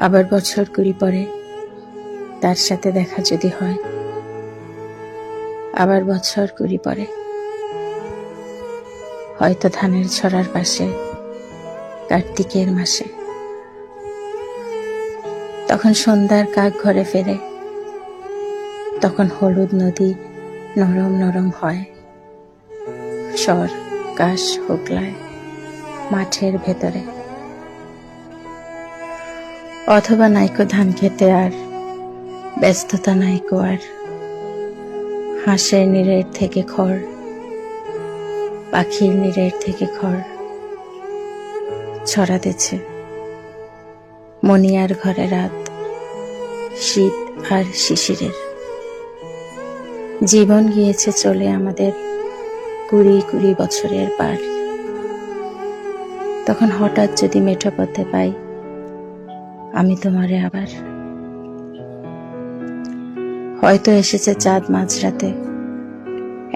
আবার বছর 20 পরে তার সাথে দেখা যদি হয়, আবার বছর 20 পরে হয়তো ধানের ছড়ার পাশে কার্তিকের মাসে, তখন সন্ধ্যার কাক ঘরে ফেরে, তখন হলুদ নদী নরম নরম হয়, স্বর কাশ হোকলায় মাঠের ভেতরে। অথবা নাইকো ধান খেতে আর ব্যস্ততা নাইকো আর, হাঁসের নীড়ের থেকে খড়, পাখির নীড়ের থেকে খড় ছড়াতেছে। মনিয়ার ঘরে রাত, শীত আর শিশিরের। জীবন গিয়েছে চলে আমাদের 20 বছরের পার। তখন হঠাৎ যদি মেঠো পথে পাই আমি তোমারে আবার, হয়তো এসেছে চাঁদ মাঝরাতে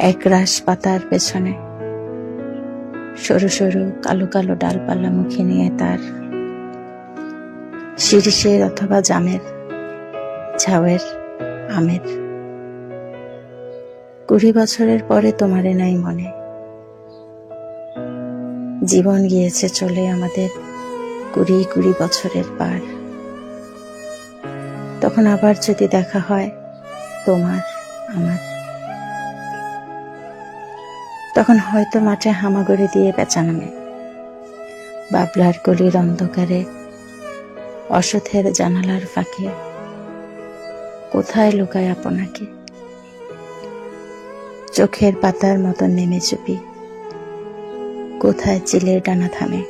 একরাশ পাতার পেছনে, সরু সরু কালো কালো ডালপালা মুখে নিয়ে তার, শিরিষের অথবা জামের, ঝাউয়ের, আমের। 20 বছরের পরে তোমারে নাই মনে। জীবন গিয়েছে চলে আমাদের 20 বছরের পার। তখন আবার যদি দেখা হয় তোমার আমার, তখন হয়তো মাঠে হামাগুড়ি দিয়ে পেঁচা নামে, বাবলার গলির অন্ধকারে, অসথের জানালার ফাঁকে। কোথায় লুকায় আপনাকে? চোখের পাতার মতন নেমে চুপি, কোথায় চিলের ডানা থামে।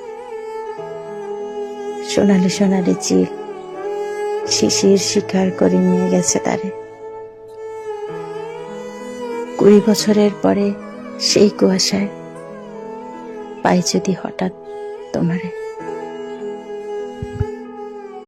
সোনালি সোনালি চিল শিশির শিকার করে নিয়ে গেছে তারে। 20 বছরের পরে সেই কুয়াশায় পাই যদি হঠাৎ তোমারে।